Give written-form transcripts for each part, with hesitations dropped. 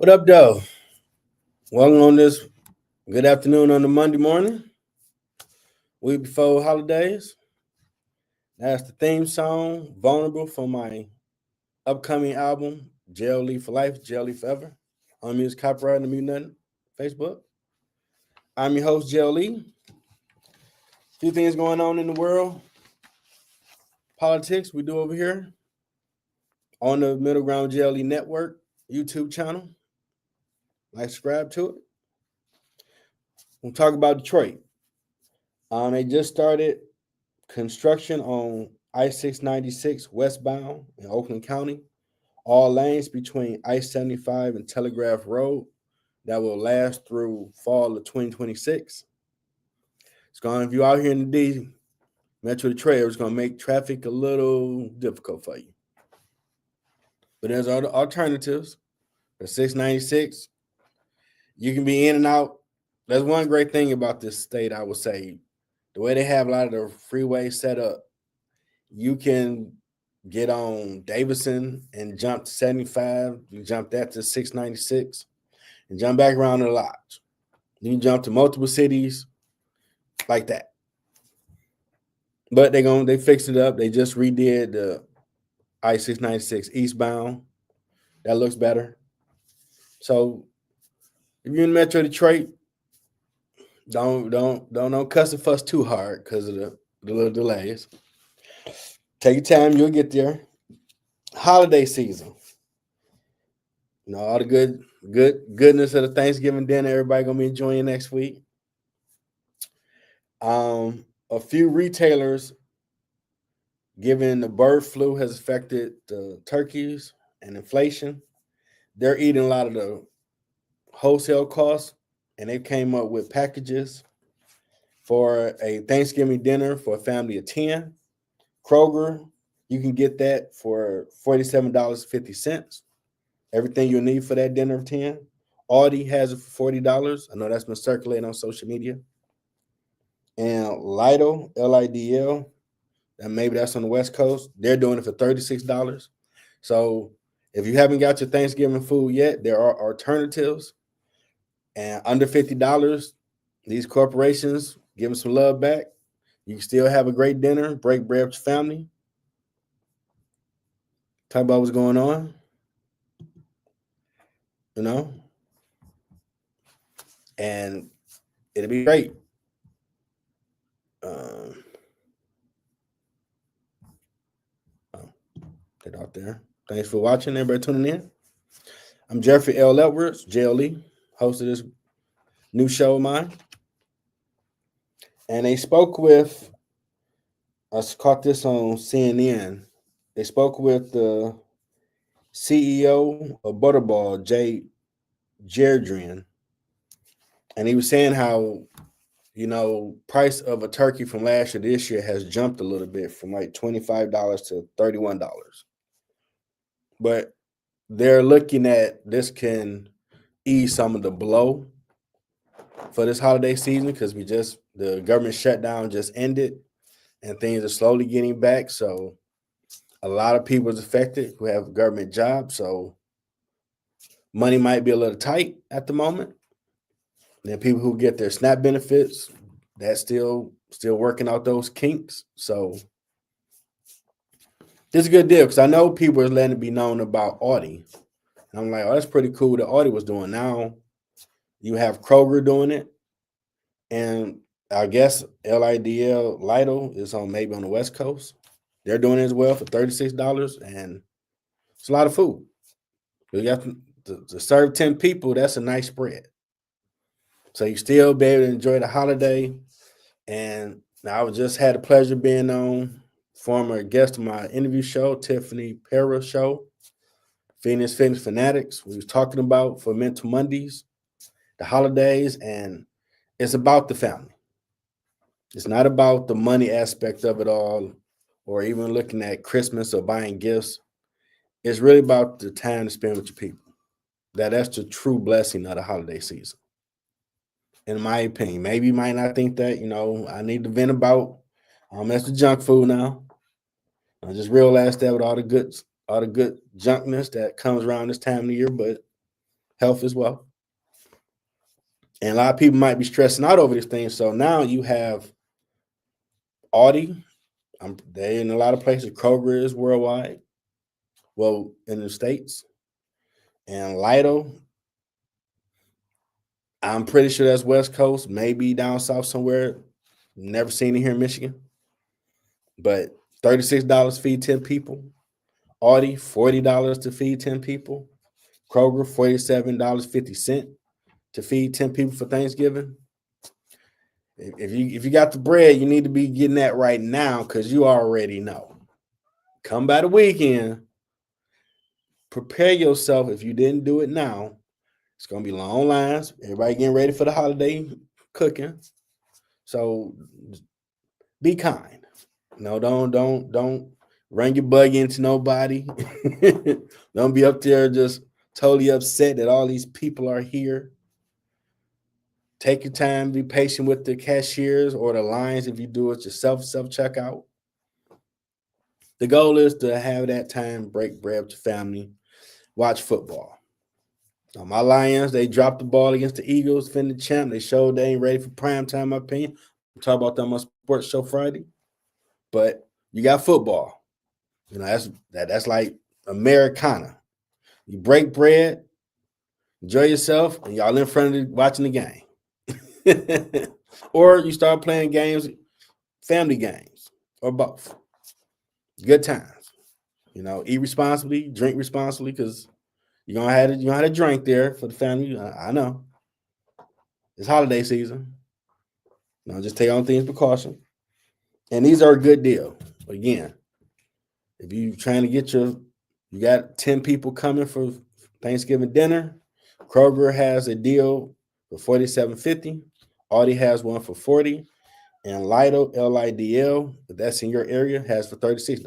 What up, though? Welcome on this good afternoon on the Monday morning, week before holidays. That's the theme song, Vulnerable, from my upcoming album, Jail Lee for Life, Jail Lee Forever. On Music Copyright and Mute Nothing, Facebook. I'm your host, Jail Lee. A few things going on in the world. Politics we do over here on the Middle Ground Jail Lee Network YouTube channel. Like, subscribe to it. We'll talk about Detroit. They just started construction on I-696 westbound in Oakland County, all lanes between I-75 and Telegraph Road that will last through fall of 2026. It's going, if you're out here in the D, Metro Detroit, it's going to make traffic a little difficult for you. But there's other alternatives. For 696, you can be in and out. That's one great thing about this state, I would say. The way they have a lot of the freeways set up, you can get on Davidson and jump to 75. You jump that to 696 and jump back around to the lodge. You can jump to multiple cities like that. But they fixed it up. They just redid the I-696 eastbound. That looks better. So if you're in Metro Detroit, don't cuss and fuss too hard because of the little delays. Take your time, you'll get there. Holiday season. You know, all the goodness of the Thanksgiving dinner everybody gonna be enjoying next week. A few retailers, given the bird flu has affected the turkeys and inflation, they're eating a lot of the wholesale costs, and they came up with packages for a Thanksgiving dinner for a family of 10. Kroger, you can get that for $47.50. Everything you'll need for that dinner of 10. Aldi has it for $40. I know that's been circulating on social media. And Lidl, Lidl, and maybe that's on the West Coast, they're doing it for $36. So if you haven't got your Thanksgiving food yet, there are alternatives. And under $50, these corporations give them some love back. You can still have a great dinner, break bread with your family. Talk about what's going on. You know? And it'll be great. Get out there. Thanks for watching, everybody tuning in. I'm Jeffrey L. Edwards, JLE, host of this new show of mine. And they spoke with, I caught this on CNN. They spoke with the CEO of Butterball, Jay Jerdrian. And he was saying how, you know, price of a turkey from last year to this year has jumped a little bit from like $25 to $31. But they're looking at this can ease some of the blow for this holiday season because the government shutdown just ended and things are slowly getting back. So a lot of people is affected who have government jobs. So money might be a little tight at the moment. Then people who get their SNAP benefits, that's still working out those kinks. So this is a good deal because I know people are letting it be known about Audi. And I'm like, oh, that's pretty cool that Audi was doing. Now you have Kroger doing it. And I guess Lidl is maybe on the West Coast. They're doing it as well for $36. And it's a lot of food. You got to serve 10 people, that's a nice spread. So you still be able to enjoy the holiday. And I just had the pleasure of being on former guest of my interview show, Tiffany Pera show, Phoenix Fitness Fanatics. We was talking about for Mental Mondays, the holidays, and it's about the family. It's not about the money aspect of it all or even looking at Christmas or buying gifts. It's really about the time to spend with your people. That's the true blessing of the holiday season. In my opinion, maybe you might not think that, I need to vent about that's the junk food now. I just realized that with all the good junkness that comes around this time of the year, but Health as well. And a lot of people might be stressing out over this thing. So now you have Audi. They in a lot of places. Kroger is worldwide. Well, in the States. And Lido, I'm pretty sure that's West Coast, maybe down south somewhere. Never seen it here in Michigan. But $36 feed 10 people. Audi, $40 to feed 10 people. Kroger, $47.50 to feed 10 people for Thanksgiving. If you got the bread, you need to be getting that right now because you already know. Come by the weekend. Prepare yourself. If you didn't do it now, it's gonna be long lines. Everybody getting ready for the holiday cooking. So be kind. No, don't run your buggy into nobody. Don't be up there just totally upset that all these people are here. Take your time, be patient with the cashiers or the lines if you do it yourself, self-checkout. The goal is to have that time, break bread with your family, watch football. Now, my Lions, they dropped the ball against the Eagles, defending the champ. They showed they ain't ready for prime time, in my opinion. We'll talk about that on my sports show Friday. But you got football. You know, that's like Americana. You break bread, enjoy yourself, and y'all in front of watching the game. Or you start playing games, family games, or both. Good times. You know, eat responsibly, drink responsibly, because you're gonna have a drink there for the family. I know. It's holiday season. You know, just take on things precaution. And these are a good deal. Again, if you're trying to get you got 10 people coming for Thanksgiving dinner, Kroger has a deal for $47.50. Audi has one for $40. And Lido, LIDL, if that's in your area, has for $36.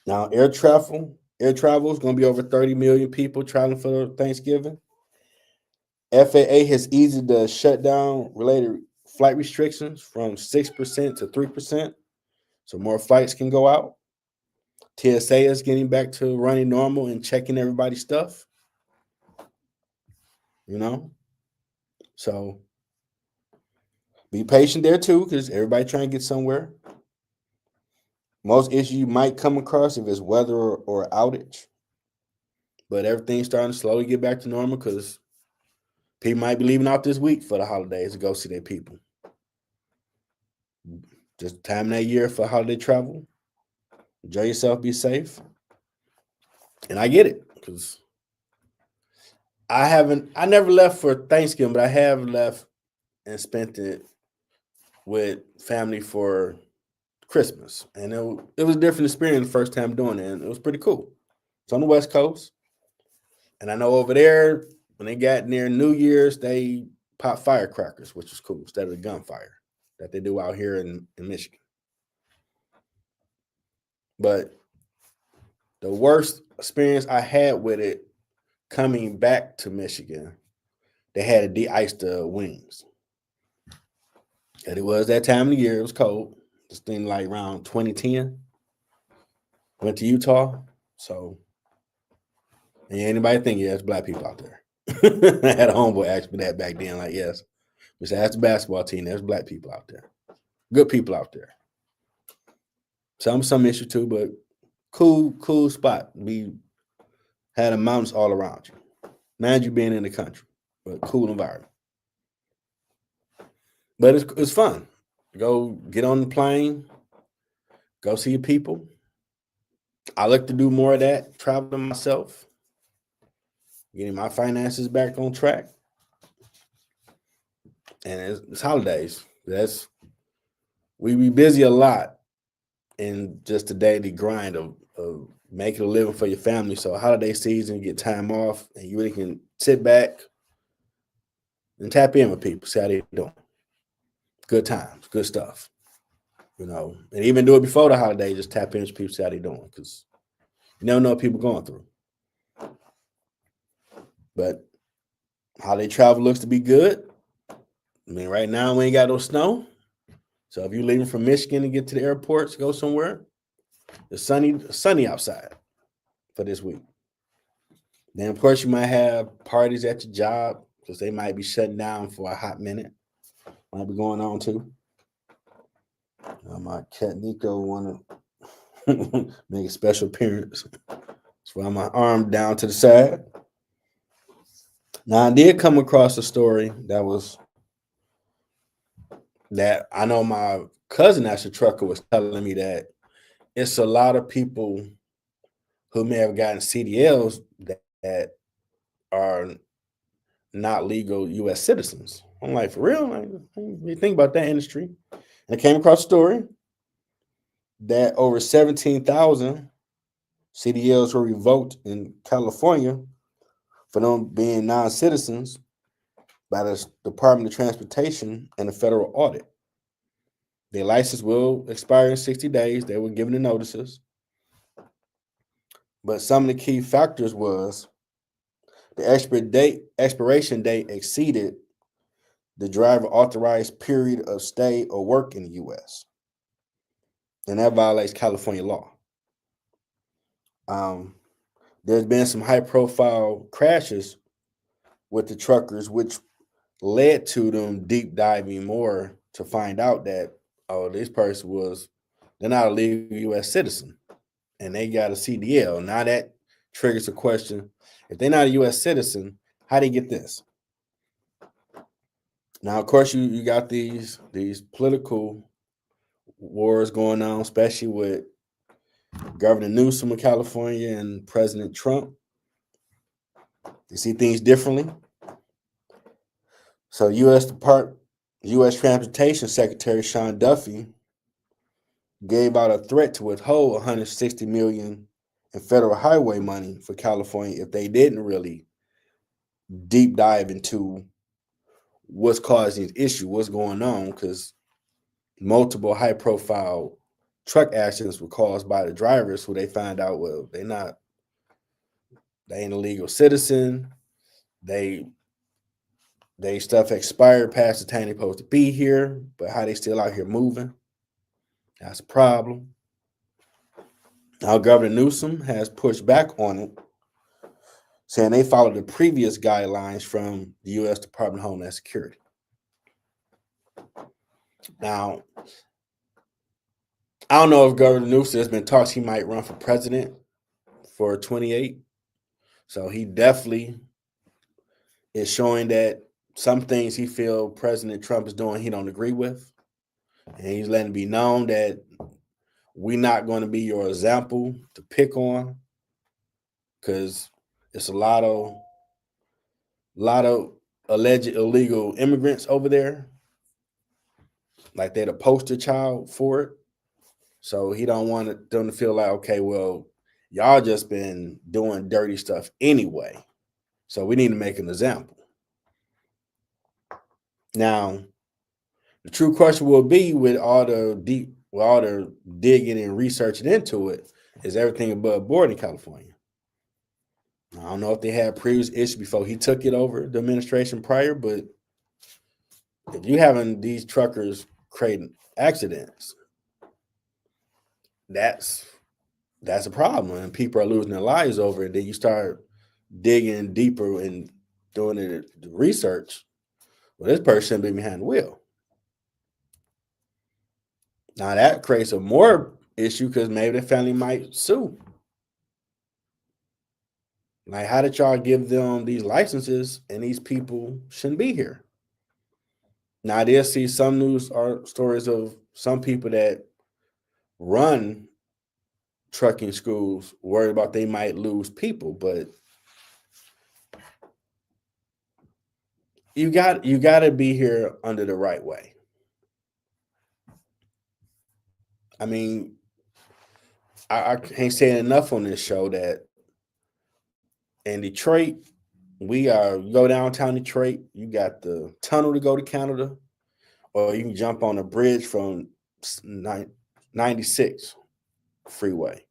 Now, air travel is going to be over 30 million people traveling for Thanksgiving. FAA has eased the shutdown related flight restrictions from 6% to 3%, so more flights can go out. TSA is getting back to running normal and checking everybody's stuff. You know, so be patient there too, because everybody trying to get somewhere. Most issues you might come across if it's weather or outage, but everything's starting to slowly get back to normal because people might be leaving out this week for the holidays to go see their people. Just time of that year for holiday travel. Enjoy yourself, be safe. And I get it because I never left for Thanksgiving, but I have left and spent it with family for Christmas. And it was a different experience the first time doing it, and it was pretty cool. It's on the West Coast. And I know over there, when they got near New Year's, they pop firecrackers, which is cool, instead of the gunfire that they do out here in Michigan. But the worst experience I had with it coming back to Michigan, they had to de-ice the wings. And it was that time of the year. It was cold. This thing like around 2010. Went to Utah. So, and anybody think, yeah, there's black people out there. I had a homeboy ask me that back then. Like, yes. We said, that's the basketball team. There's black people out there. Good people out there. Some issue too, but cool spot. We had the mountains all around you. Mind you being in the country, but cool environment. But it's fun. Go get on the plane, go see your people. I like to do more of that, traveling myself, getting my finances back on track. And it's holidays. We be busy a lot in just the daily grind of making a living for your family. So holiday season, you get time off, and you really can sit back and tap in with people, see how they doing. Good times, good stuff. You know, and even do it before the holiday, just tap in with people, see how they doing, because you never know what people going through. But holiday travel looks to be good. I mean, right now we ain't got no snow. So if you're leaving from Michigan to get to the airport to go somewhere, it's sunny outside for this week. Then, of course, you might have parties at your job because they might be shutting down for a hot minute. Might be going on too. My cat Nico want to make a special appearance. That's why my arm down to the side. Now, I did come across a story that I know my cousin that's a trucker was telling me that it's a lot of people who may have gotten CDLs that are not legal U.S. citizens. I'm like, for real? Like, you think about that industry. And I came across a story that over 17,000 CDLs were revoked in California for them being non-citizens by the Department of Transportation and a federal audit. Their license will expire in 60 days. They were given the notices. But some of the key factors was the expiration date exceeded the driver authorized period of stay or work in the U.S. And that violates California law. There's been some high profile crashes with the truckers, which led to them deep diving more to find out that, oh, this person they're not a legal U.S. citizen and they got a CDL. Now that triggers a question. If they're not a U.S. citizen, how do they get this? Now, of course, you got these political wars going on, especially with Governor Newsom of California and President Trump. You see things differently. So, U.S. Transportation Secretary Sean Duffy gave out a threat to withhold $160 million in federal highway money for California if they didn't really deep dive into what's causing the issue, what's going on, because multiple high-profile truck accidents were caused by the drivers who they find out, well, they ain't a legal citizen. They stuff expired past the time they're supposed to be here, but how they still out here moving? That's a problem. Now, Governor Newsom has pushed back on it, saying they followed the previous guidelines from the U.S. Department of Homeland Security. Now, I don't know if Governor Newsom, has been talks he might run for president for 28. So he definitely is showing that some things he feel President Trump is doing he don't agree with. And he's letting it be known that we're not going to be your example to pick on, because it's a lot of alleged illegal immigrants over there. Like they're the poster child for it. So he don't want them to feel like, okay, well, y'all just been doing dirty stuff anyway. So we need to make an example. Now, the true question will be with all the digging and researching into it, is everything above board in California. I don't know if they had previous issues before he took it over, the administration prior, but if you having these truckers creating accidents, that's a problem, and people are losing their lives over it. Then you start digging deeper and doing the research. Well, this person shouldn't be behind the wheel. Now that creates a more issue because maybe the family might sue. Like, how did y'all give them these licenses and these people shouldn't be here? Now, I did see some news or stories of some people that run trucking schools worried about they might lose people, but you got to be here under the right way. I mean, I can't say enough on this show that in Detroit, you go downtown Detroit, you got the tunnel to go to Canada, or you can jump on a bridge from 96 freeway.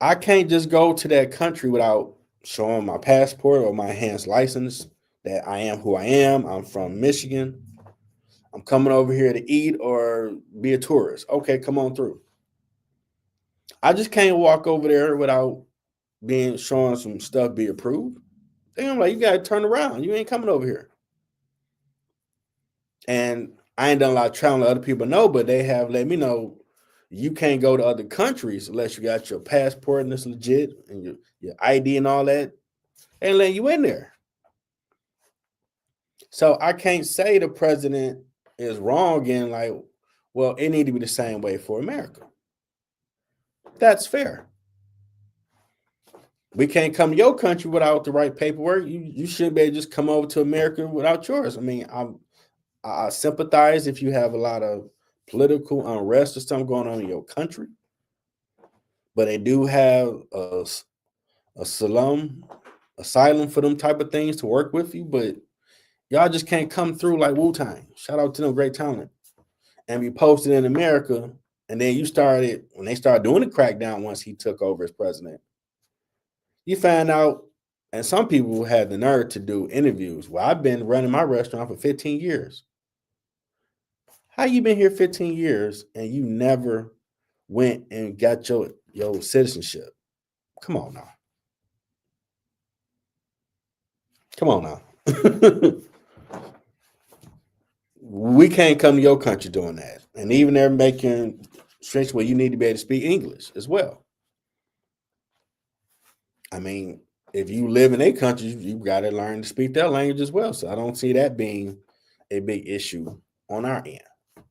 I can't just go to that country without showing my passport or my enhanced license that I am who I am. I'm from Michigan. I'm coming over here to eat or be a tourist. Okay, come on through. I just can't walk over there without being showing some stuff be approved, I'm like, you gotta turn around. You ain't coming over here. And I ain't done a lot of traveling, let other people know, but they have let me know you can't go to other countries unless you got your passport and it's legit and your ID and all that, and let you in there. So I can't say the president is wrong and like, well, it need to be the same way for America. That's fair. We can't come to your country without the right paperwork. You shouldn't be able to just come over to America without yours. I mean, I sympathize if you have a lot of political unrest or something going on in your country, but they do have a asylum for them type of things to work with you. But y'all just can't come through like Wu Tang. Shout out to them, great talent, and be posted in America. And then when they started doing the crackdown once he took over as president, you find out, and some people had the nerve to do interviews. Well, I've been running my restaurant for 15 years. How you been here 15 years and you never went and got your citizenship? Come on now. Come on now. We can't come to your country doing that. And even they're making stretch where you need to be able to speak English as well. I mean, if you live in a country, you got to learn to speak their language as well. So I don't see that being a big issue on our end.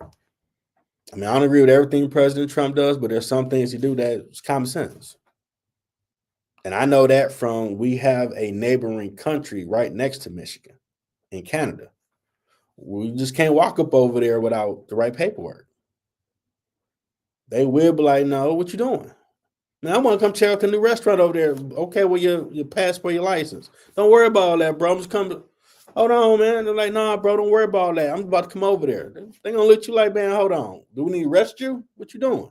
I mean, I don't agree with everything President Trump does, but there's some things he do that's common sense. And I know that we have a neighboring country right next to Michigan in Canada. We just can't walk up over there without the right paperwork. They will be like, no, what you doing? Now I want to come check out the new restaurant over there. Okay, well, your passport, your license. Don't worry about all that, bro. I'm just coming. Hold on, man. They're like, nah, bro, don't worry about all that. I'm about to come over there. They're going to look at you like, man, hold on. Do we need to arrest you? What you doing?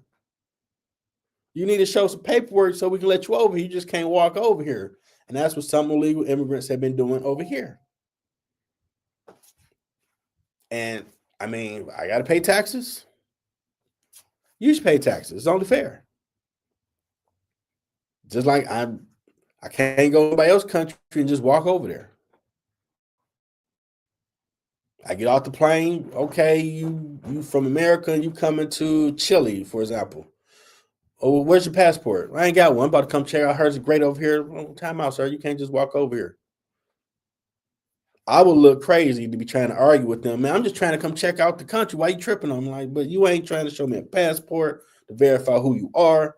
You need to show some paperwork so we can let you over. You just can't walk over here. And that's what some illegal immigrants have been doing over here. And I mean, I got to pay taxes. You should pay taxes. It's only fair. Just like I can't go to anybody else's country and just walk over there. I get off the plane. Okay, you from America and you coming to Chile, for example. Oh, where's your passport? I ain't got one. I'm about to come check out. Hers is great over here. Time out, sir. You can't just walk over here. I would look crazy to be trying to argue with them. Man, I'm just trying to come check out the country. Why you tripping on me? Like, but you ain't trying to show me a passport to verify who you are.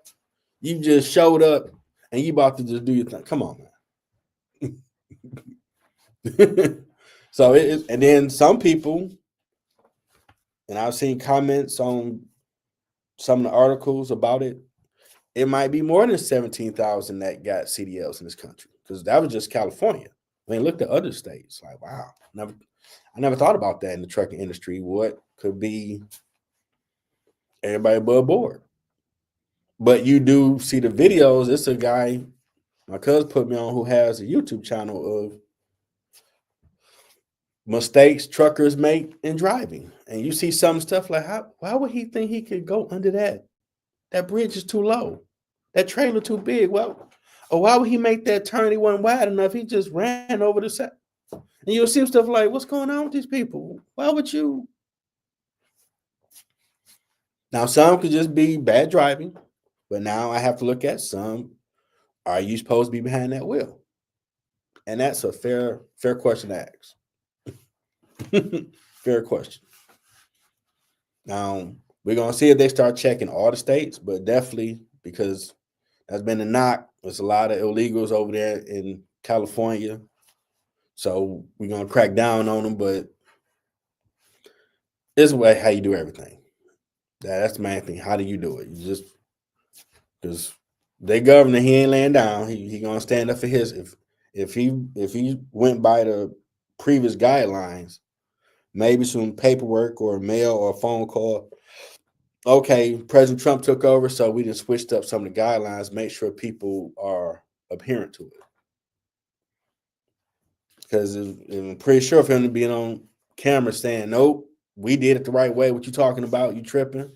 You just showed up and you about to just do your thing. Come on, man. So and then some people, and I've seen comments on some of the articles about it. It might be more than 17,000 that got CDLs in this country because that was just California. I mean, look at other states. Like, wow, I never thought about that in the trucking industry. What could be everybody above board? But you do see the videos. It's a guy my cousin put me on who has a YouTube channel of mistakes truckers make in driving. And you see some stuff like, why would he think he could go under that? That bridge is too low. That trailer too big. Well, or why would he make that turn? He wasn't wide enough. He just ran over the side. And you'll see stuff like, what's going on with these people? Why would you? Now, some could just be bad driving, but now I have to look at some. Are you supposed to be behind that wheel? And that's a fair question to ask. Fair question. Now, we're going to see if they start checking all the states, but definitely because that's been a knock. There's a lot of illegals over there in California. So we're going to crack down on them, but this is how you do everything. That's the main thing. How do you do it? You just, because they governor, he ain't laying down. He going to stand up for his. If he went by the previous guidelines, maybe some paperwork or mail or a phone call. Okay, President Trump took over, so we just switched up some of the guidelines, make sure people are adherent to it. Because I'm pretty sure if him being on camera saying, nope, we did it the right way. What you talking about? You tripping?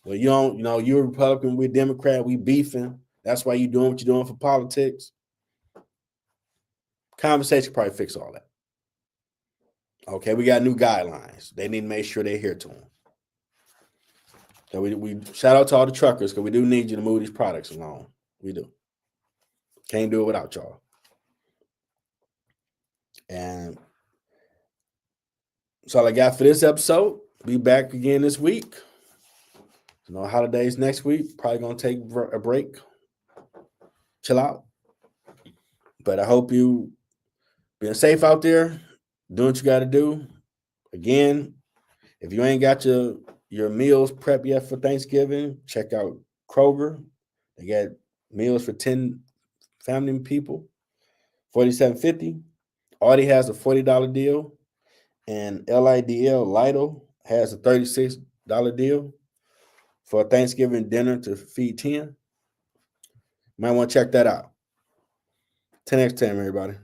Well, you don't, you're a Republican, we're Democrat, we beefing. That's why you're doing what you're doing for politics. Conversation probably fix all that. Okay, we got new guidelines. They need to make sure they adhere to them. So we shout out to all the truckers because we do need you to move these products along. We do. Can't do it without y'all. And that's all I got for this episode. Be back again this week. Holidays next week. Probably gonna take a break. Chill out. But I hope you being safe out there, doing what you got to do. Again, if you ain't got your meals prepped yet for Thanksgiving, check out Kroger. They got meals for 10 family people, $47.50. Aldi has a $40 deal, and Lidl has a $36 deal for a Thanksgiving dinner to feed 10. Might want to check that out. Till next time, everybody.